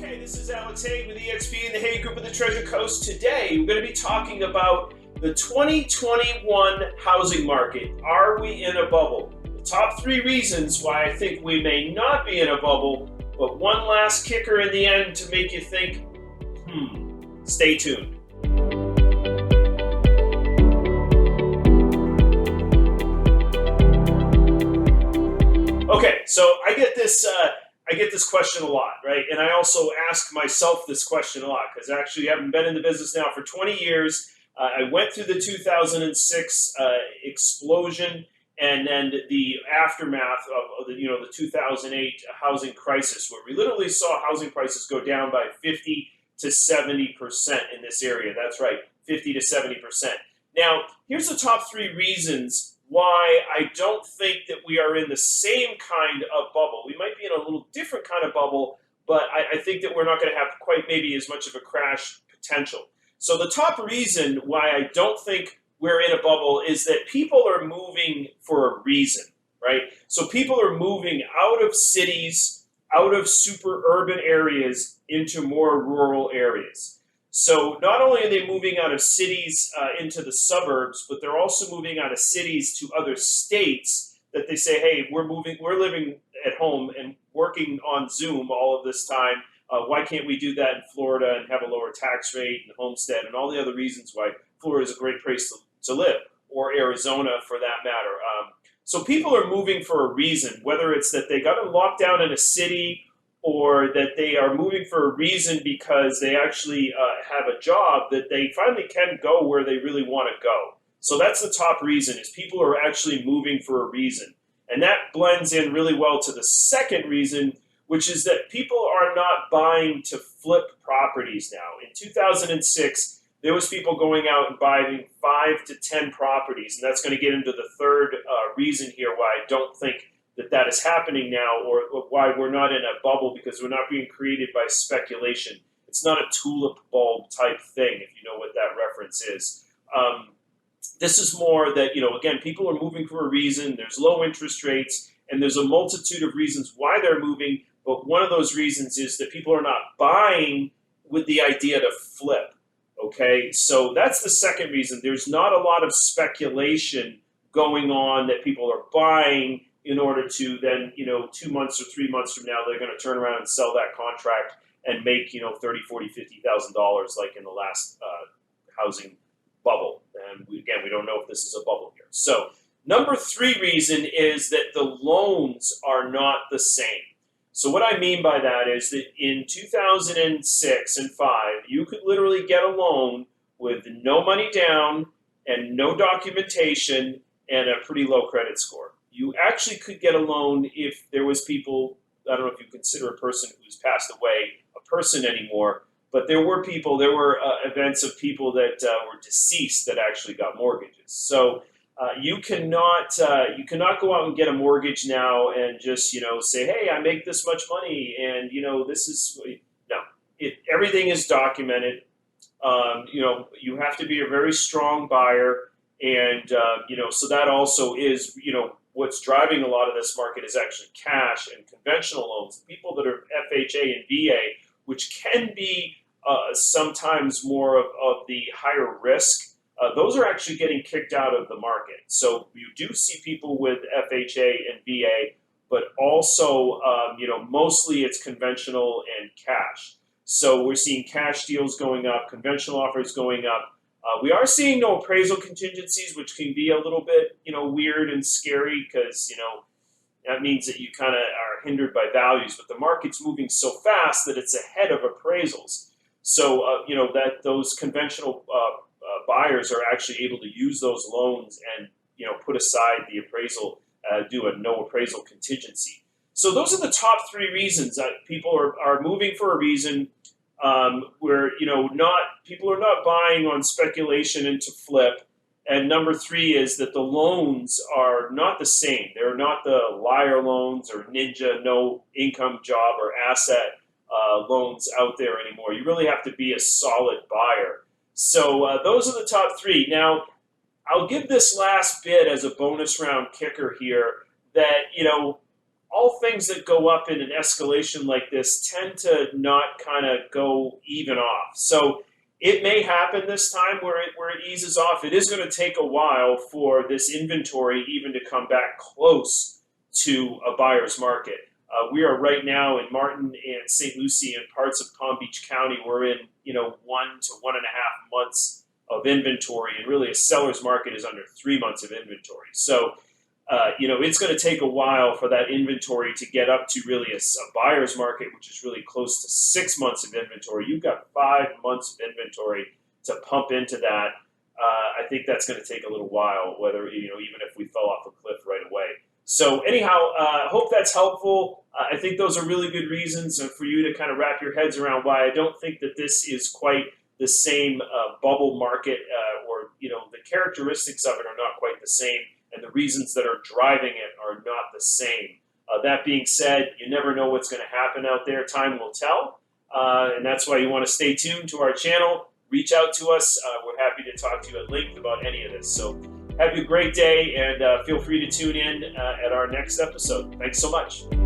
Okay, this is Haigh with EXP and the Haigh Group of the Treasure Coast. Today, we're going to be talking about the 2021 housing market. Are we in a bubble? The top 3 reasons why I think we may not be in a bubble, but one last kicker in the end to make you think, stay tuned. Okay, so I get this question a lot, right? And I also ask myself this question a lot because actually I haven't been in the business now for 20 years. I went through the 2006 explosion and then the aftermath of the 2008 housing crisis, where we literally saw housing prices go down by 50 to 70% in this area. That's right, 50 to 70%. Now, here's the top 3 reasons why I don't think that we are in the same kind of bubble. We might be in a little different kind of bubble, but I think that we're not going to have quite maybe as much of a crash potential. So the top reason why I don't think we're in a bubble is that people are moving for a reason, right? So people are moving out of cities, out of super urban areas into more rural areas. So not only are they moving out of cities into the suburbs, but they're also moving out of cities to other states that they say, hey, we're living at home and working on Zoom all of this time. Why can't we do that in Florida and have a lower tax rate and homestead and all the other reasons why Florida is a great place to live, or Arizona for that matter. So people are moving for a reason, whether it's that they got locked down in a city or that they are moving for a reason because they actually have a job that they finally can go where they really want to go. So that's the top reason, is people are actually moving for a reason. And that blends in really well to the second reason, which is that people are not buying to flip properties now. In 2006, there was people going out and buying 5 to 10 properties, and that's going to get into the third reason here why I don't think that is happening now, or why we're not in a bubble, because we're not being created by speculation. It's not a tulip bulb type thing, if you know what that reference is. This is more that, again, people are moving for a reason. There's low interest rates, and there's a multitude of reasons why they're moving, but one of those reasons is that people are not buying with the idea to flip, okay? So that's the second reason. There's not a lot of speculation going on that people are buying in order to then, 2 months or 3 months from now, they're going to turn around and sell that contract and make, $30,000, $40,000, $50,000 like in the last housing bubble. And we don't know if this is a bubble here. So number 3 reason is that the loans are not the same. So what I mean by that is that in 2006 and 5, you could literally get a loan with no money down and no documentation and a pretty low credit score. You actually could get a loan if there was people, I don't know if you consider a person who's passed away a person anymore, but there were events of people that were deceased that actually got mortgages. So you cannot go out and get a mortgage now and just, say, hey, I make this much money and, this is, no. Everything is documented. You have to be a very strong buyer. And, so that also is, what's driving a lot of this market is actually cash and conventional loans. People that are FHA and VA, which can be sometimes more of the higher risk, those are actually getting kicked out of the market. So you do see people with FHA and VA, but also, mostly it's conventional and cash. So we're seeing cash deals going up, conventional offers going up. We are seeing no appraisal contingencies, which can be a little bit, weird and scary because, that means that you kind of are hindered by values. But the market's moving so fast that it's ahead of appraisals. So, that those conventional buyers are actually able to use those loans and, put aside the appraisal, do a no appraisal contingency. So those are the top 3 reasons that people are moving for a reason. Where people are not buying on speculation and to flip. And number 3 is that the loans are not the same. They're not the liar loans or ninja no income job or asset loans out there anymore. You really have to be a solid buyer. So those are the top 3. Now, I'll give this last bit as a bonus round kicker here that, all things that go up in an escalation like this tend to not kind of go even off. So it may happen this time where it eases off. It is going to take a while for this inventory even to come back close to a buyer's market. We are right now in Martin and St. Lucie and parts of Palm Beach County. We're in 1 to 1.5 months of inventory, and really a seller's market is under 3 months of inventory. So it's going to take a while for that inventory to get up to really a buyer's market, which is really close to 6 months of inventory. You've got 5 months of inventory to pump into that. I think that's going to take a little while, whether, even if we fell off a cliff right away. So anyhow, hope that's helpful. I think those are really good reasons for you to kind of wrap your heads around why I don't think that this is quite the same bubble market, or the characteristics of it are not quite the same, and the reasons that are driving it are not the same. That being said, you never know what's going to happen out there. Time will tell, and that's why you want to stay tuned to our channel. Reach out to us. We're happy to talk to you at length about any of this. So have a great day, and feel free to tune in at our next episode. Thanks so much.